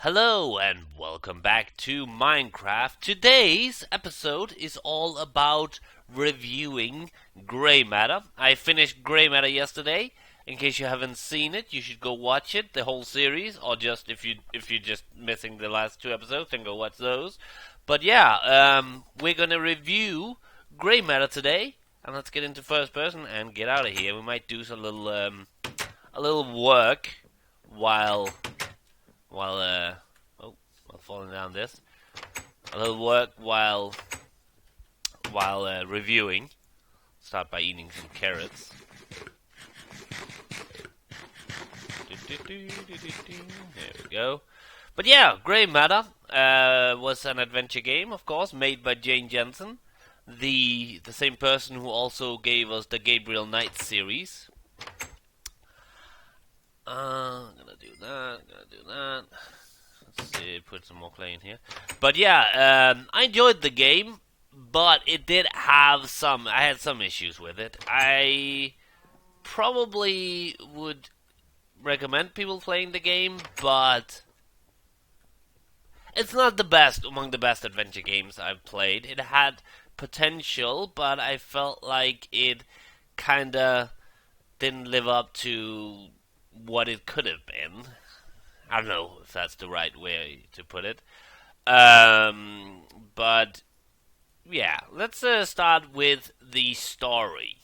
Hello and welcome back to Minecraft. Today's episode is all about reviewing Grey Matter. I finished Grey Matter yesterday. In case you haven't seen it, you should go watch it, the whole series, or just if you're just missing the last two episodes, then go watch those. But yeah, we're gonna review Grey Matter today, and let's get into first person and get out of here. We might do some a little work while while falling down this. A little work while reviewing. Start by eating some carrots. There we go. But yeah, Grey Matter was an adventure game, of course, made by Jane Jensen, the same person who also gave us the Gabriel Knight series. I'm gonna do that. Let's see, put some more clay in here. But yeah, I enjoyed the game, but it did have I had some issues with it. I probably would recommend people playing the game, but it's not the best among the best adventure games I've played. It had potential, but I felt like it kinda didn't live up to what it could have been. I don't know if that's the right way to put it. But yeah, let's start with the story.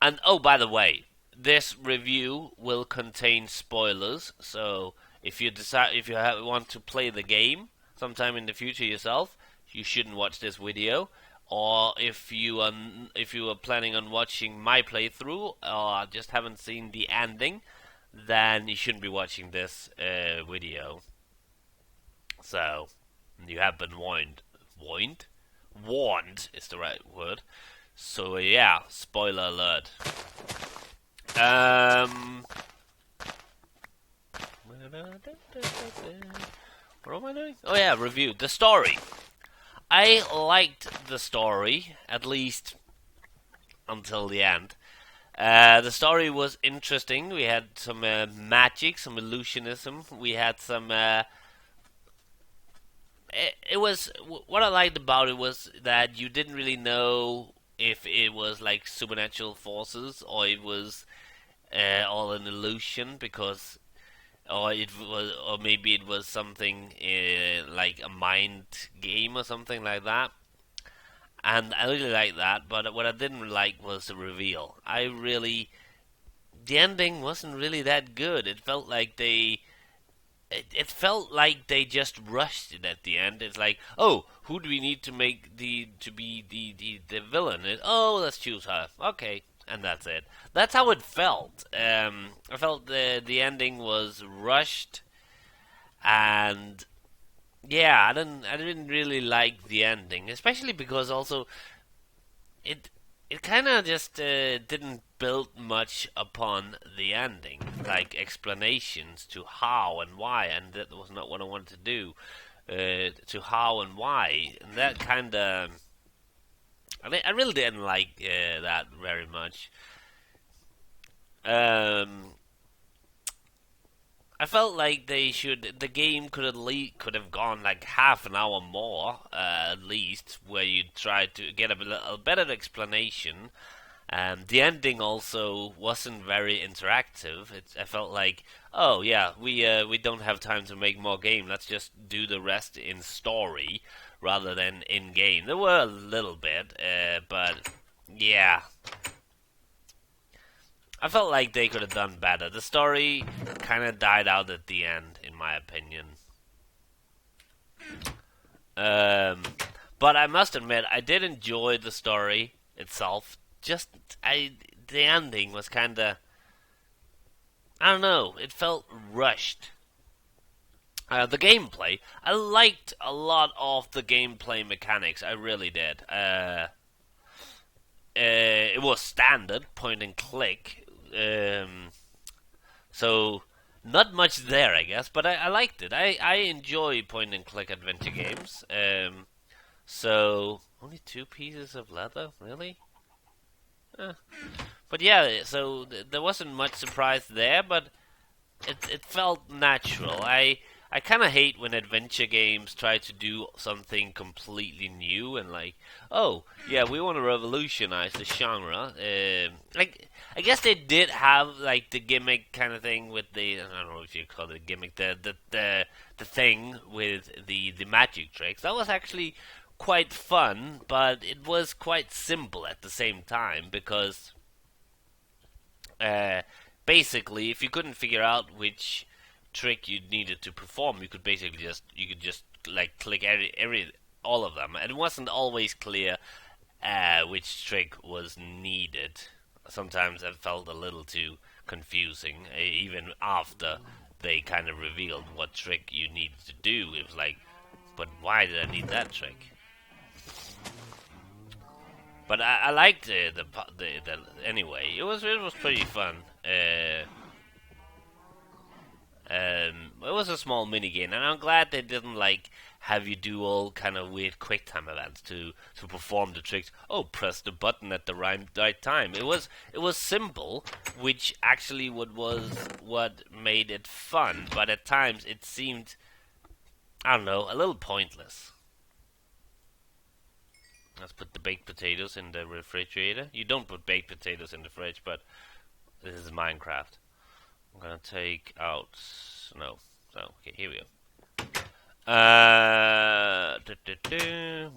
And oh, by the way, this review will contain spoilers. So if you want to play the game sometime in the future yourself, you shouldn't watch this video. Or if you are planning on watching my playthrough or just haven't seen the ending, then you shouldn't be watching this video. So you have been warned. Warned is the right word. So yeah, spoiler alert. What am I doing? Oh yeah, review the story. I liked the story, at least until the end. The story was interesting. We had some magic, some illusionism. We had some. It was what I liked about it was that you didn't really know if it was like supernatural forces or it was all an illusion because or maybe it was something like a mind game or something like that. And I really liked that, but what I didn't like was the reveal. The ending wasn't really that good. It felt like they just rushed it at the end. It's like, oh, who do we need to make to be the villain? Oh, let's choose her. Okay, and that's it. That's how it felt. I felt the ending was rushed, and yeah, I didn't really like the ending, especially because also it kind of just didn't build much upon the ending, like explanations to how and why, and that was not what I wanted to do. To how and why, and that kind of I really didn't like that very much. I felt like the game could have gone like half an hour more, at least, where you try to get a better explanation. The ending also wasn't very interactive. I felt like, oh yeah, we don't have time to make more game. Let's just do the rest in story rather than in game. There were a little bit, but yeah. I felt like they could have done better. The story kind of died out at the end, in my opinion. But I must admit, I did enjoy the story itself. The ending was kind of, I don't know, it felt rushed. The gameplay, I liked a lot of the gameplay mechanics. I really did. It was standard point and click. So not much there, I guess, but I liked it. I enjoy point and click adventure games. So only 2 pieces of leather, really? But yeah, so there wasn't much surprise there, but it felt natural. I kind of hate when adventure games try to do something completely new and like, oh yeah, we want to revolutionize the genre. Like, I guess they did have like the gimmick kind of thing with the, I don't know if you call it a gimmick, the thing with the magic tricks. That was actually quite fun, but it was quite simple at the same time because uh, basically, if you couldn't figure out which trick you needed to perform, you could just like click every all of them, and it wasn't always clear which trick was needed. Sometimes it felt a little too confusing, even after they kind of revealed what trick you needed to do. It was like, but why did I need that trick? But I liked the anyway. It was pretty fun. It was a small mini game, and I'm glad they didn't like have you do all kind of weird quick time events to perform the tricks. Oh, press the button at the right time. It was simple, which actually what made it fun. But at times it seemed, I don't know, a little pointless. Let's put the baked potatoes in the refrigerator. You don't put baked potatoes in the fridge, but this is Minecraft. I'm gonna take out no. So okay, here we go.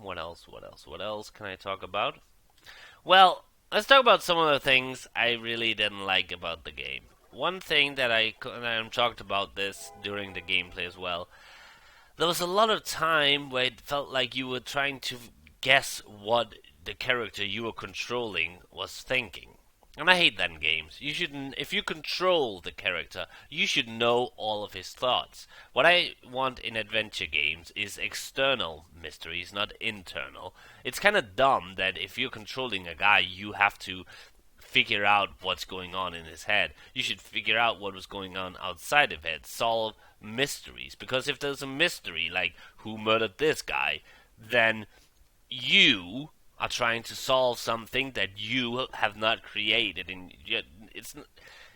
What else? What else? What else can I talk about? Well, let's talk about some of the things I really didn't like about the game. One thing that I talked about this during the gameplay as well. There was a lot of time where it felt like you were trying to guess what the character you were controlling was thinking. And I hate that in games. You shouldn't. If you control the character, you should know all of his thoughts. What I want in adventure games is external mysteries, not internal. It's kind of dumb that if you're controlling a guy, you have to figure out what's going on in his head. You should figure out what was going on outside of it. Solve mysteries. Because if there's a mystery, like who murdered this guy, then you are trying to solve something that you have not created, and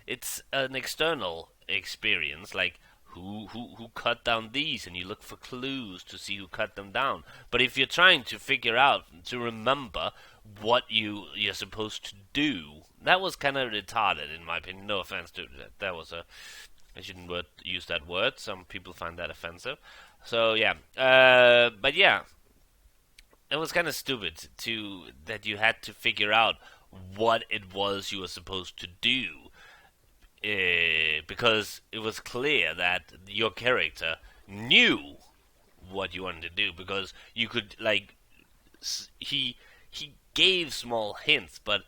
it's an external experience, like who cut down these, and you look for clues to see who cut them down. But if you're trying to figure out to remember what you're supposed to do, that was kind of retarded in my opinion. No offense to that. That was a I shouldn't use that word. Some people find that offensive. So yeah, but yeah, it was kind of stupid to that you had to figure out what it was you were supposed to do, because it was clear that your character knew what you wanted to do, because you could like he gave small hints, but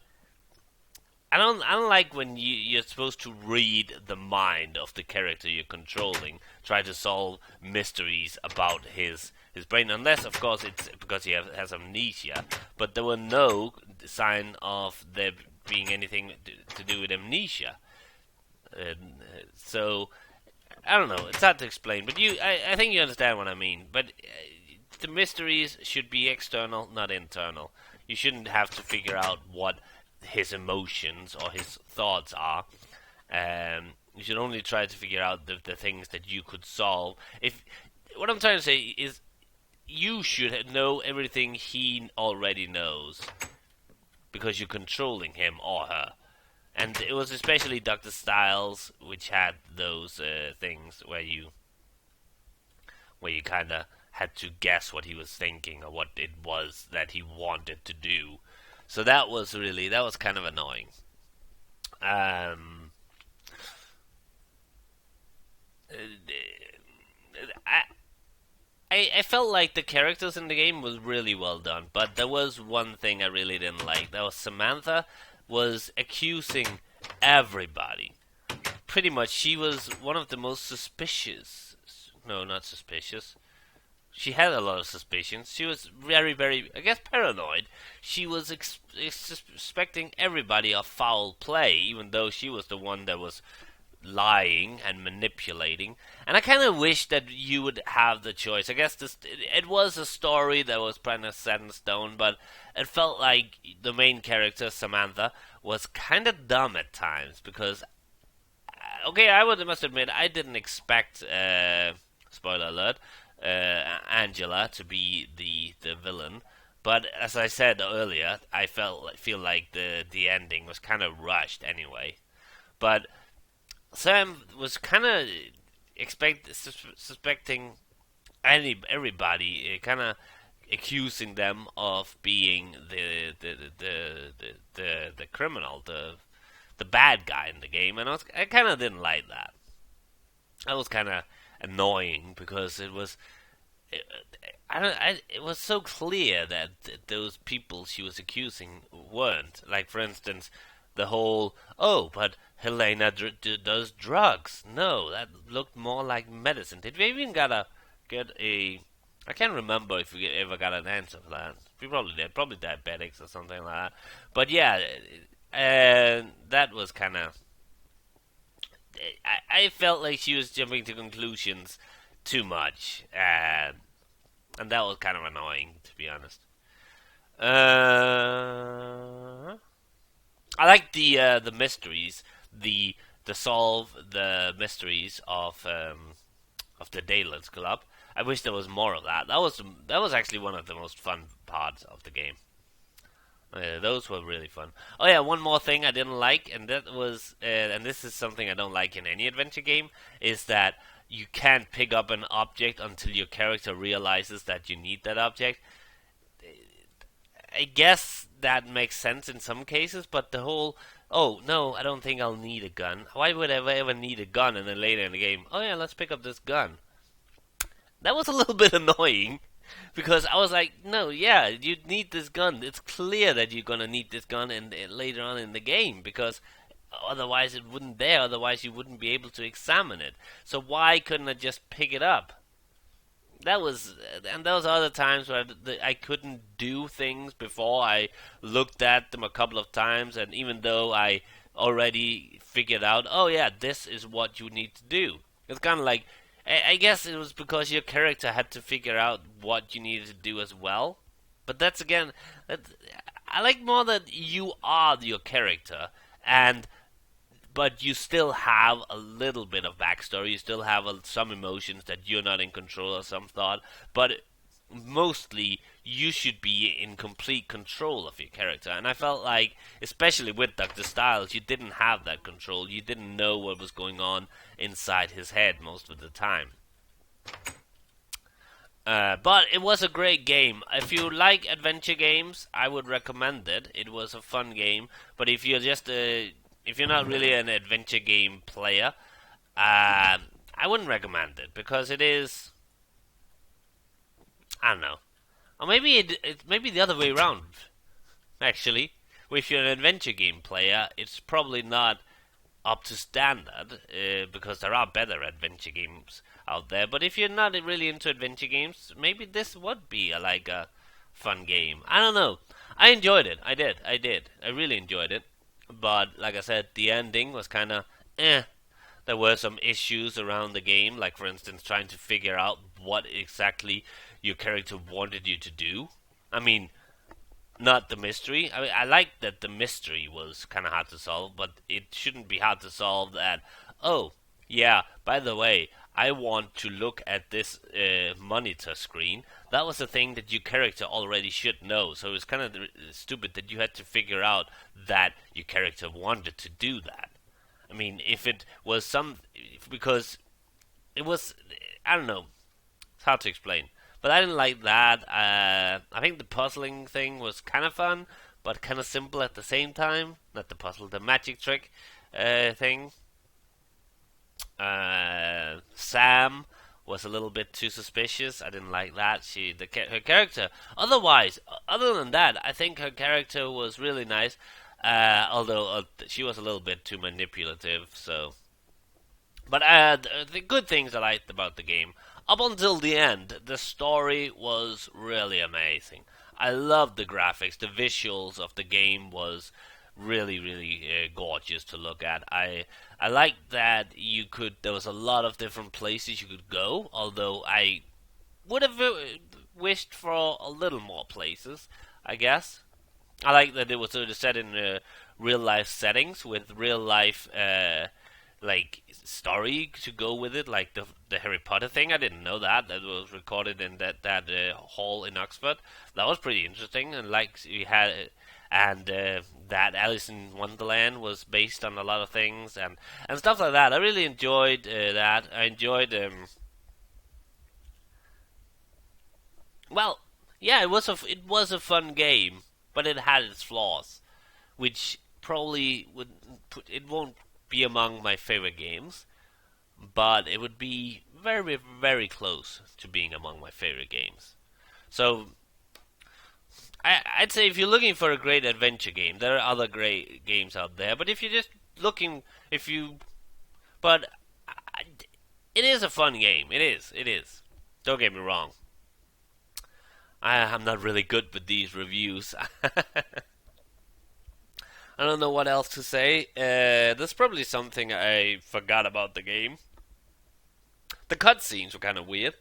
I don't like when you're supposed to read the mind of the character you're controlling, try to solve mysteries about his brain, unless of course it's because he has amnesia. But there were no sign of there being anything to do with amnesia. So I don't know. It's hard to explain, but I think you understand what I mean. But the mysteries should be external, not internal. You shouldn't have to figure out what his emotions or his thoughts are. You should only try to figure out the things that you could solve. If what I'm trying to say is, you should know everything he already knows because you're controlling him or her. And it was especially Dr. Styles, which had those things where you kind of had to guess what he was thinking or what it was that he wanted to do. So that was kind of annoying. Um, I, I felt like the characters in the game was really well done, but there was one thing I really didn't like. That was Samantha was accusing everybody. Pretty much, she was one of the most suspicious. No, not suspicious. She had a lot of suspicions. She was very, very, I guess, paranoid. She was suspecting everybody of foul play, even though she was the one that was lying and manipulating. And I kind of wish that you would have the choice. I guess it was a story that was kind of set in stone, but it felt like the main character, Samantha, was kind of dumb at times because, okay, must admit, I didn't expect spoiler alert, Angela to be the villain. But as I said earlier, I feel like the ending was kind of rushed anyway. But Sam was kind of suspecting everybody, kind of accusing them of being the criminal, the bad guy in the game, and I kind of didn't like that. That was kind of annoying because it was it, it was so clear that those people she was accusing weren't. Like, for instance, the whole, oh, but Helena does drugs. No, that looked more like medicine. Did we even get a? I can't remember if we ever got an answer for that. We probably did, probably diabetics or something like that. But yeah, that was kind of. I felt like she was jumping to conclusions too much, and that was kind of annoying, to be honest. I like the mysteries, the solve the mysteries of the Daylets Club. I wish there was more of that. That was actually one of the most fun parts of the game. Those were really fun. Oh yeah, one more thing I didn't like, and that was, and this is something I don't like in any adventure game, is that you can't pick up an object until your character realizes that you need that object. I guess that makes sense in some cases, but the whole, oh no, I don't think I'll need a gun. Why would I ever need a gun? And then later in the game, oh yeah, let's pick up this gun. That was a little bit annoying because I was like, no, yeah, you need this gun. It's clear that you're gonna need this gun later on in the game because otherwise it wouldn't there. Otherwise you wouldn't be able to examine it. So why couldn't I just pick it up? That was, and those other times where I couldn't do things before I looked at them a couple of times, and even though I already figured out, oh yeah, this is what you need to do. It's kind of like, I guess it was because your character had to figure out what you needed to do as well. But that's again, that I like more that you are your character, and but you still have a little bit of backstory. You still have some emotions that you're not in control of, some thought, but mostly you should be in complete control of your character. And I felt like, especially with Dr. Styles, you didn't have that control. You didn't know what was going on inside his head most of the time. But it was a great game. If you like adventure games, I would recommend it. It was a fun game. But if you're not really an adventure game player, I wouldn't recommend it because it is. I don't know. Or maybe it maybe the other way around. Actually, if you're an adventure game player, it's probably not up to standard because there are better adventure games out there. But if you're not really into adventure games, maybe this would be like a fun game. I don't know. I enjoyed it. I did. I really enjoyed it. But like I said, the ending was kind of eh. There were some issues around the game, like for instance, trying to figure out what exactly your character wanted you to do. I mean, not the mystery. I mean, I like that the mystery was kind of hard to solve, but it shouldn't be hard to solve that. Oh, yeah, by the way, I want to look at this monitor screen. That was a thing that your character already should know, so it's kind of stupid that you had to figure out that your character wanted to do that. I mean, if it was because it was, I don't know, it's hard to explain. But I didn't like that. I think the puzzling thing was kind of fun, but kind of simple at the same time. Not the puzzle, the magic trick thing. Sam was a little bit too suspicious. I didn't like that. Her character. Other than that, I think her character was really nice. Although she was a little bit too manipulative. So, but the good things I liked about the game, up until the end, the story was really amazing. I loved the graphics, the visuals of the game was really, really gorgeous to look at. I liked that there was a lot of different places you could go, although I would have wished for a little more places, I guess. I like that it was sort of set in real life settings with real life like story to go with it, like the Harry Potter thing. I didn't know that was recorded in that hall in Oxford. That was pretty interesting, and like we had, and that Alice in Wonderland was based on a lot of things and stuff like that. I really enjoyed that. I enjoyed well, yeah, it was a fun game, but it had its flaws, which probably would it won't be among my favorite games, but it would be very, very close to being among my favorite games. So I'd say if you're looking for a great adventure game, there are other great games out there. But if you're just looking, if you, but it is a fun game. It is. It is. Don't get me wrong. I'm not really good with these reviews. I don't know what else to say. There's probably something I forgot about the game. The cutscenes were kind of weird.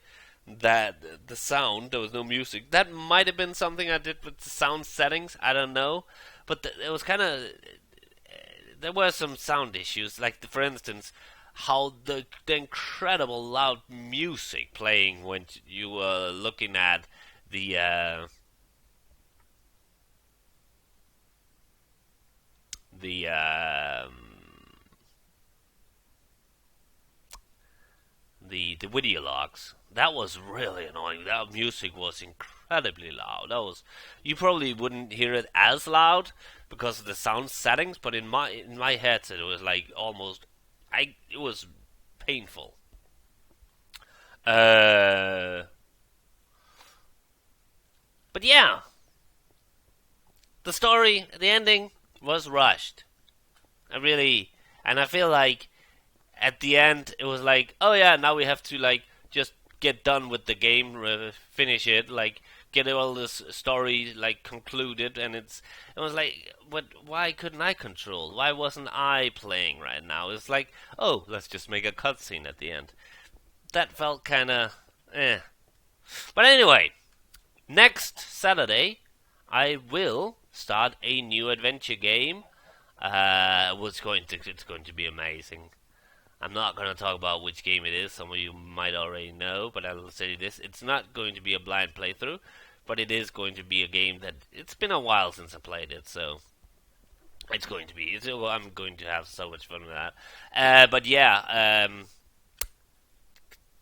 That the sound, there was no music. That might have been something I did with the sound settings. I don't know, but it was kind of there were some sound issues. Like for instance, how the incredible loud music playing when you were looking at the the the video logs. That was really annoying. That music was incredibly loud. That was you probably wouldn't hear it as loud because of the sound settings, but in my headset it was like almost it was painful. Uh, but yeah, the story, the ending was rushed. I really, and I feel like at the end it was like, oh yeah, now we have to like just get done with the game, finish it, like get all this story like concluded, and it was like, but why couldn't I control? Why wasn't I playing right now? It's like, oh, let's just make a cutscene at the end. That felt kind of eh. But anyway, next Saturday I will start a new adventure game. It's going to be amazing. I'm not going to talk about which game it is. Some of you might already know, but I'll say this: it's not going to be a blind playthrough, but it is going to be a game that it's been a while since I played it, so it's going to be. I'm going to have so much fun with that. But yeah,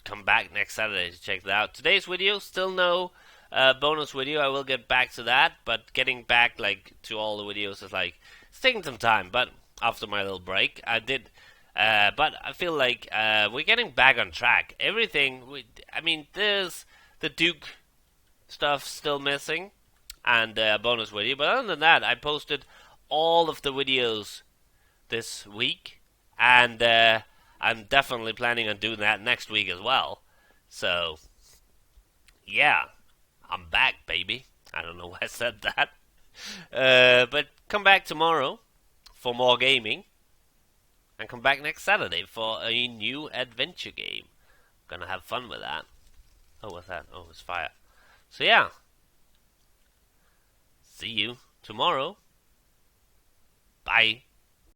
come back next Saturday to check that out. Today's video, still no bonus video. I will get back to that, but getting back like to all the videos is like it's taking some time. But after my little break, I did. But I feel like we're getting back on track. Everything. I mean, there's the Duke stuff still missing, and a bonus video. But other than that, I posted all of the videos this week, and I'm definitely planning on doing that next week as well. So, yeah, I'm back, baby. I don't know why I said that. But come back tomorrow for more gaming, and come back next Saturday for a new adventure game. Gonna have fun with that. Oh, what's that? Oh, it's fire. So, yeah, see you tomorrow. Bye.